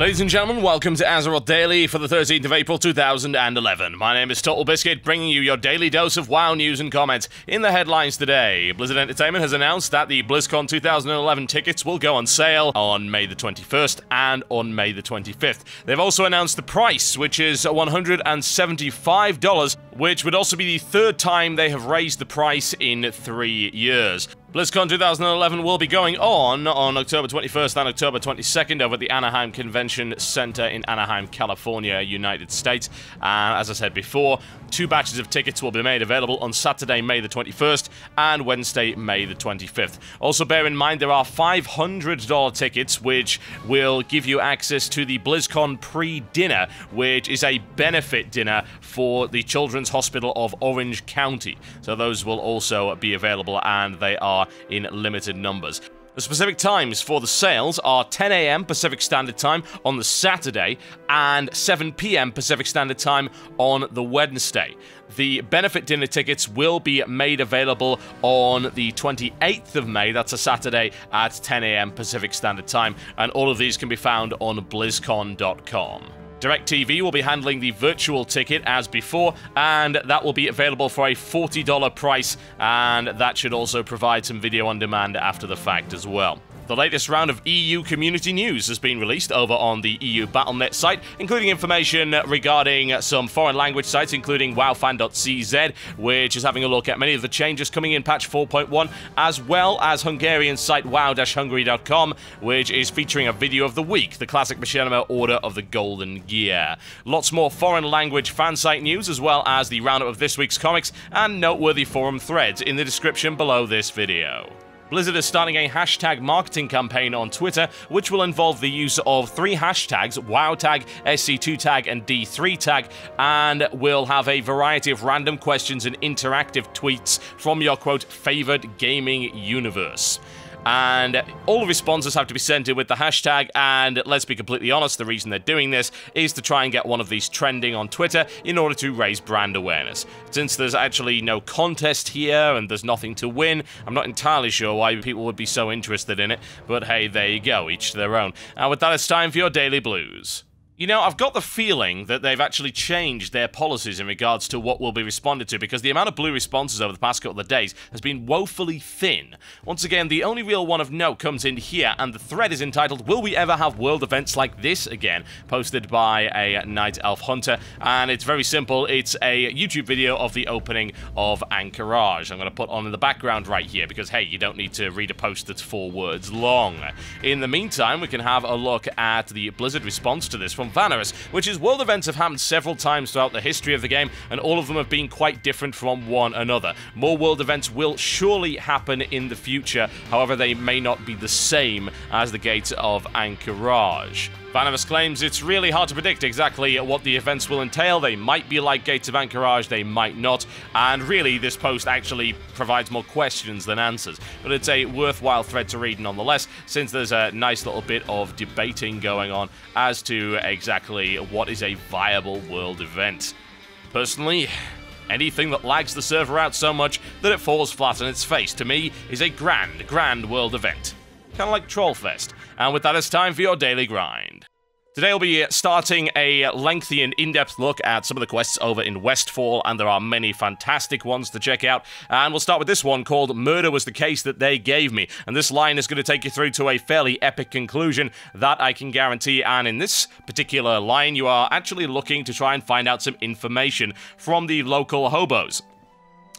Ladies and gentlemen, welcome to Azeroth Daily for the 13th of April 2011. My name is TotalBiscuit, bringing you your daily dose of WoW news and comments. In the headlines today, Blizzard Entertainment has announced that the BlizzCon 2011 tickets will go on sale on May the 21st and on May the 25th. They've also announced the price, which is $175, which would also be the third time they have raised the price in 3 years. BlizzCon 2011 will be going on October 21st and October 22nd over at the Anaheim Convention Center in Anaheim, California, United States. And as I said before, 2 batches of tickets will be made available on Saturday, May the 21st and Wednesday, May the 25th. Also bear in mind there are $500 tickets which will give you access to the BlizzCon pre-dinner, which is a benefit dinner for the Children's Hospital of Orange County. So those will also be available, and they are in limited numbers. The specific times for the sales are 10 a.m. Pacific Standard Time on the Saturday and 7 p.m. Pacific Standard Time on the Wednesday. The benefit dinner tickets will be made available on the 28th of May, that's a Saturday, at 10 a.m. Pacific Standard Time, and all of these can be found on blizzcon.com. DirecTV will be handling the virtual ticket as before, and that will be available for a $40 price, and that should also provide some video on demand after the fact as well. The latest round of EU community news has been released over on the EU Battle.net site, including information regarding some foreign language sites, including wowfan.cz, which is having a look at many of the changes coming in patch 4.1, as well as Hungarian site wow-hungary.com, which is featuring a video of the week, the classic Machinima Order of the Golden Gear. Lots more foreign language fan site news, as well as the roundup of this week's comics and noteworthy forum threads in the description below this video. Blizzard is starting a hashtag marketing campaign on Twitter, which will involve the use of 3 hashtags, WoW tag, SC2 tag, and D3 tag, and will have a variety of random questions and interactive tweets from your, quote, favored gaming universe. And all the responses have to be sent in with the hashtag, and let's be completely honest, the reason they're doing this is to try and get one of these trending on Twitter in order to raise brand awareness. Since there's actually no contest here and there's nothing to win, I'm not entirely sure why people would be so interested in it, but hey, there you go, each to their own. And with that, it's time for your Daily Blues. You know, I've got the feeling that they've actually changed their policies in regards to what will be responded to, because the amount of blue responses over the past couple of days has been woefully thin. Once again, the only real one of note comes in here, and the thread is entitled, "Will we ever have world events like this again?" posted by a Night Elf Hunter, and it's very simple. It's a YouTube video of the opening of Anchorage. I'm going to put on in the background right here, because, hey, you don't need to read a post that's 4 words long. In the meantime, we can have a look at the Blizzard response to this from Vaneras, which is world events have happened several times throughout the history of the game, and all of them have been quite different from one another. More world events will surely happen in the future, however they may not be the same as the Gates of Anchorage. Vaneras claims it's really hard to predict exactly what the events will entail. They might be like Gates of Anchorage, they might not, and really this post actually provides more questions than answers. But it's a worthwhile thread to read nonetheless, since there's a nice little bit of debating going on as to exactly what is a viable world event. Personally, anything that lags the server out so much that it falls flat on its face, to me, is a grand world event. Kind of like Trollfest. And with that, it's time for your daily grind. Today we'll be starting a lengthy and in-depth look at some of the quests over in Westfall, and there are many fantastic ones to check out. And we'll start with this one called "Murder Was the Case That They Gave Me." And this line is going to take you through to a fairly epic conclusion, that I can guarantee. And in this particular line, you are actually looking to try and find out some information from the local hobos.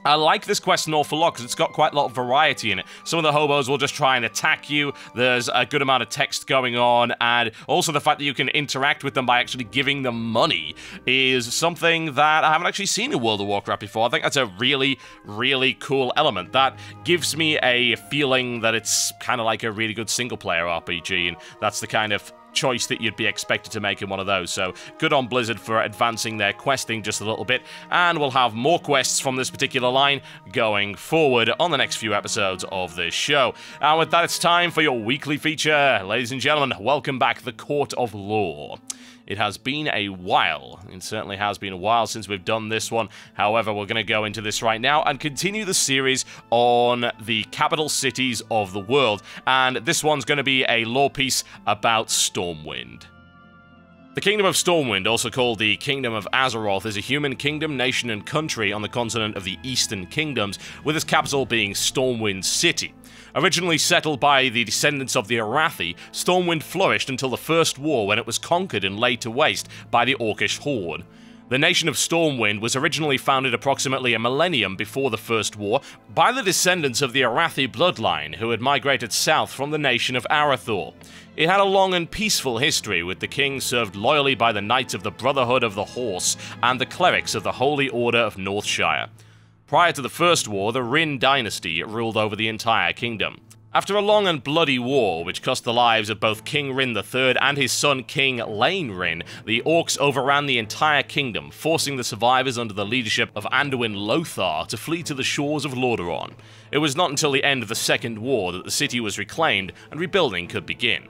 I like this quest an awful lot because it's got quite a lot of variety in it. Some of the hobos will just try and attack you, there's a good amount of text going on, and also the fact that you can interact with them by actually giving them money is something that I haven't actually seen in World of Warcraft before. I think that's a really, really cool element. That gives me a feeling that it's kind of like a really good single-player RPG, and that's the kind of choice that you'd be expected to make in one of those. So good on Blizzard for advancing their questing just a little bit, and we'll have more quests from this particular line going forward on the next few episodes of this show. And with that, it's time for your weekly feature. Ladies and gentlemen, welcome back, the Court of Law. It has been a while. It certainly has been a while since we've done this one. However, we're going to go into this right now and continue the series on the capital cities of the world. And this one's going to be a lore piece about Stormwind. The Kingdom of Stormwind, also called the Kingdom of Azeroth, is a human kingdom, nation, and country on the continent of the Eastern Kingdoms, with its capital being Stormwind City. Originally settled by the descendants of the Arathi, Stormwind flourished until the First War, when it was conquered and laid to waste by the Orcish horde. The nation of Stormwind was originally founded approximately a millennium before the First War by the descendants of the Arathi bloodline, who had migrated south from the nation of Arathor. It had a long and peaceful history, with the king served loyally by the Knights of the Brotherhood of the Horse and the clerics of the Holy Order of Northshire. Prior to the First War, the Rin dynasty ruled over the entire kingdom. After a long and bloody war, which cost the lives of both King Rin III and his son King Lane Rin, the Orcs overran the entire kingdom, forcing the survivors under the leadership of Anduin Lothar to flee to the shores of Lordaeron. It was not until the end of the Second War that the city was reclaimed and rebuilding could begin.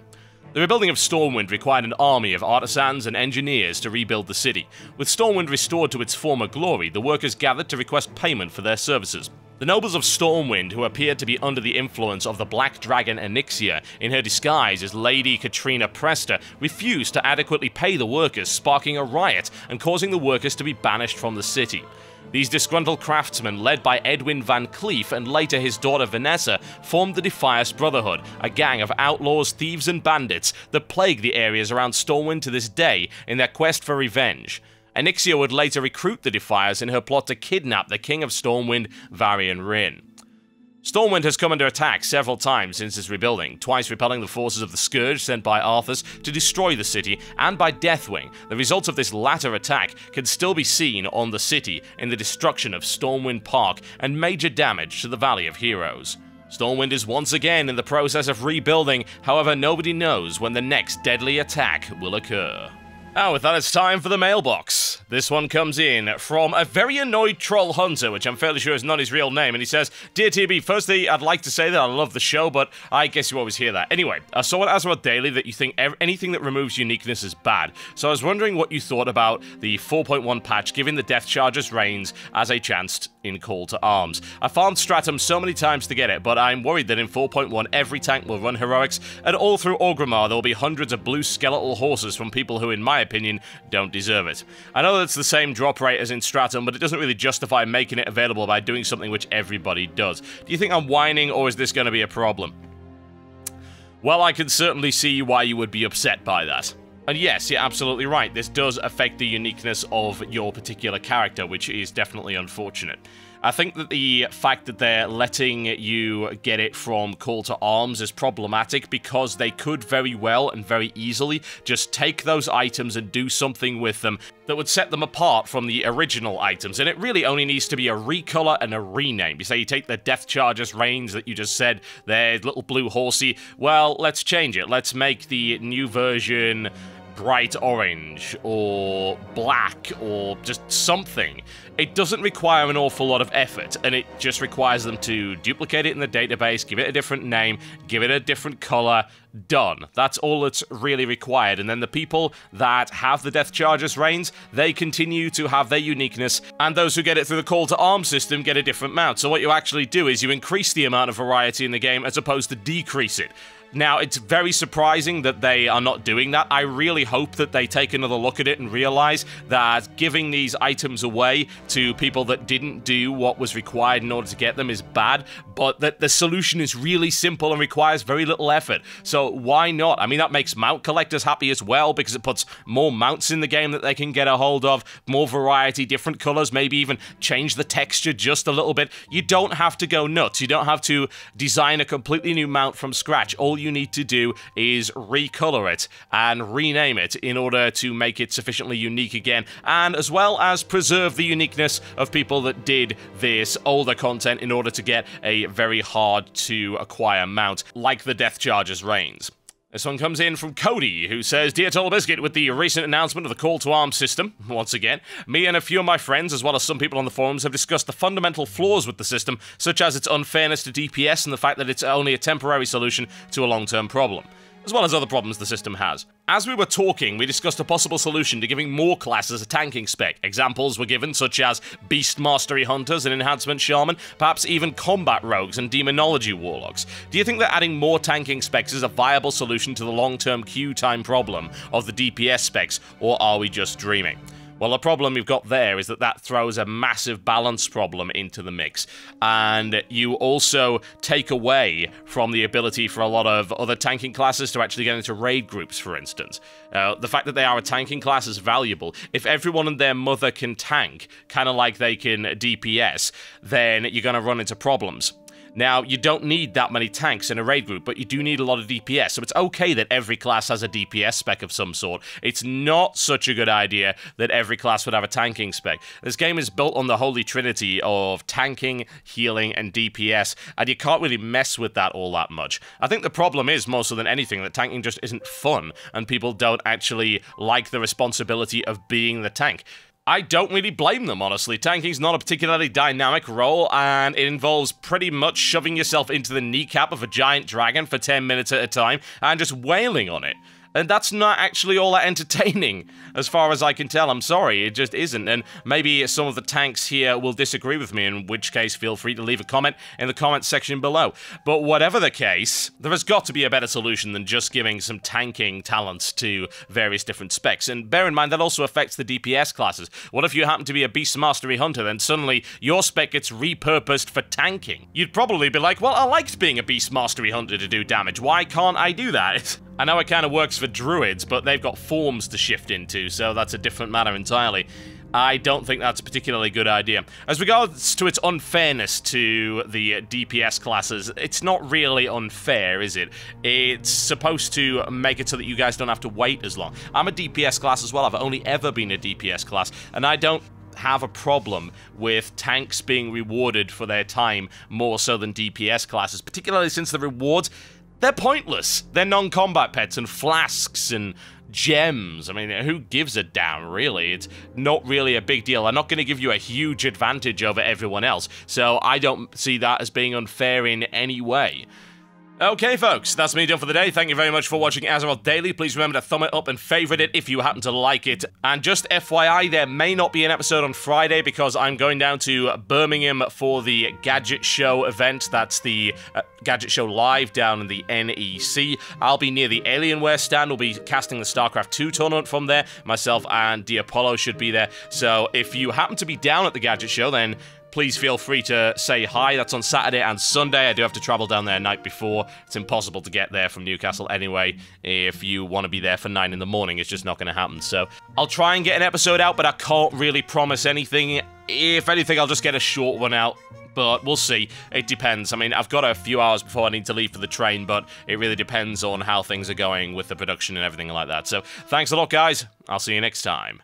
The rebuilding of Stormwind required an army of artisans and engineers to rebuild the city. With Stormwind restored to its former glory, the workers gathered to request payment for their services. The nobles of Stormwind, who appeared to be under the influence of the Black Dragon Onyxia in her disguise as Lady Katrina Prester, refused to adequately pay the workers, sparking a riot and causing the workers to be banished from the city. These disgruntled craftsmen, led by Edwin Van Cleef and later his daughter Vanessa, formed the Defias Brotherhood, a gang of outlaws, thieves, and bandits that plague the areas around Stormwind to this day in their quest for revenge. Onyxia would later recruit the Defias in her plot to kidnap the King of Stormwind, Varian Rin. Stormwind has come under attack several times since its rebuilding, twice repelling the forces of the Scourge sent by Arthas to destroy the city, and by Deathwing. The results of this latter attack can still be seen on the city in the destruction of Stormwind Park and major damage to the Valley of Heroes. Stormwind is once again in the process of rebuilding, however nobody knows when the next deadly attack will occur. Now, with that, it's time for the mailbox. This one comes in from a very annoyed troll hunter, which I'm fairly sure is not his real name, and he says, "Dear TB, firstly, I'd like to say that I love the show, but I guess you always hear that. Anyway, I saw on Azeroth Daily that you think anything that removes uniqueness is bad, so I was wondering what you thought about the 4.1 patch giving the Death Charger's reigns as a chance in Call to Arms. I farmed Stratum so many times to get it, but I'm worried that in 4.1 every tank will run heroics, and all through Orgrimmar there will be hundreds of blue skeletal horses from people who, in my opinion, don't deserve it. I know that's the same drop rate as in Stratum, but it doesn't really justify making it available by doing something which everybody does. Do you think I'm whining, or is this going to be a problem?" Well, I can certainly see why you would be upset by that. And yes, you're absolutely right, this does affect the uniqueness of your particular character, which is definitely unfortunate. I think that the fact that they're letting you get it from Call to Arms is problematic, because they could very well and very easily just take those items and do something with them that would set them apart from the original items, and it really only needs to be a recolor and a rename. You say you take the Death Charger's reins that you just said, their little blue horsey, well, let's change it. Let's make the new version bright orange, or black, or just something. It doesn't require an awful lot of effort, and it just requires them to duplicate it in the database, give it a different name, give it a different color, done. That's all that's really required, and then the people that have the Death Charger's reigns, they continue to have their uniqueness, and those who get it through the Call to Arms system get a different mount. So what you actually do is you increase the amount of variety in the game as opposed to decrease it. Now, it's very surprising that they are not doing that. I really hope that they take another look at it and realize that giving these items away to people that didn't do what was required in order to get them is bad, but that the solution is really simple and requires very little effort. So why not? I mean, that makes mount collectors happy as well, because it puts more mounts in the game that they can get a hold of, more variety, different colors, maybe even change the texture just a little bit. You don't have to go nuts. You don't have to design a completely new mount from scratch. All you need to do is recolor it and rename it in order to make it sufficiently unique again, and as well as preserve the uniqueness of people that did this older content in order to get a very hard to acquire mount like the Death Charger's reigns. This one comes in from Cody, who says, "Dear TotalBiscuit, with the recent announcement of the Call to Arms system, once again, me and a few of my friends, as well as some people on the forums, have discussed the fundamental flaws with the system, such as its unfairness to DPS and the fact that it's only a temporary solution to a long-term problem. as well as other problems the system has. As we were talking, we discussed a possible solution to giving more classes a tanking spec. Examples were given such as Beast Mastery Hunters and Enhancement Shaman, perhaps even Combat Rogues and Demonology Warlocks. Do you think that adding more tanking specs is a viable solution to the long-term queue time problem of the DPS specs, or are we just dreaming? Well, the problem we've got there is that that throws a massive balance problem into the mix, and you also take away from the ability for a lot of other tanking classes to actually get into raid groups, for instance. The fact that they are a tanking class is valuable. If everyone and their mother can tank, kind of like they can DPS, then you're going to run into problems. Now, you don't need that many tanks in a raid group, but you do need a lot of DPS, so it's okay that every class has a DPS spec of some sort. It's not such a good idea that every class would have a tanking spec. This game is built on the holy trinity of tanking, healing, and DPS, and you can't really mess with that all that much. I think the problem is, more so than anything, that tanking just isn't fun, and people don't actually like the responsibility of being the tank. I don't really blame them, honestly. Tanking's not a particularly dynamic role, and it involves pretty much shoving yourself into the kneecap of a giant dragon for 10 minutes at a time and just wailing on it. And that's not actually all that entertaining, as far as I can tell. I'm sorry, it just isn't. And maybe some of the tanks here will disagree with me, in which case feel free to leave a comment in the comments section below. But whatever the case, there has got to be a better solution than just giving some tanking talents to various different specs. And bear in mind, that also affects the DPS classes. What if you happen to be a Beast Mastery Hunter, then suddenly your spec gets repurposed for tanking? You'd probably be like, well, I liked being a Beast Mastery Hunter to do damage. Why can't I do that? I know it kind of works for druids, but they've got forms to shift into, so that's a different matter entirely. I don't think that's a particularly good idea. As regards to its unfairness to the DPS classes, it's not really unfair, is it? It's supposed to make it so that you guys don't have to wait as long. I'm a DPS class as well. I've only ever been a DPS class, and I don't have a problem with tanks being rewarded for their time more so than DPS classes, particularly since the rewards, they're pointless. They're non-combat pets and flasks and gems. I mean, who gives a damn, really? It's not really a big deal. They're not going to give you a huge advantage over everyone else, so I don't see that as being unfair in any way. Okay, folks, that's me done for the day. Thank you very much for watching Azeroth Daily. Please remember to thumb it up and favorite it if you happen to like it. And just FYI, there may not be an episode on Friday because I'm going down to Birmingham for the Gadget Show event. That's the Gadget Show Live down in the NEC. I'll be near the Alienware stand. We'll be casting the StarCraft 2 tournament from there. Myself and Diapollo should be there. So if you happen to be down at the Gadget Show, then please feel free to say hi. That's on Saturday and Sunday. I do have to travel down there night before. It's impossible to get there from Newcastle anyway. If you want to be there for 9 in the morning, it's just not going to happen. So I'll try and get an episode out, but I can't really promise anything. If anything, I'll just get a short one out. But we'll see. It depends. I mean, I've got a few hours before I need to leave for the train, but it really depends on how things are going with the production and everything like that. So thanks a lot, guys. I'll see you next time.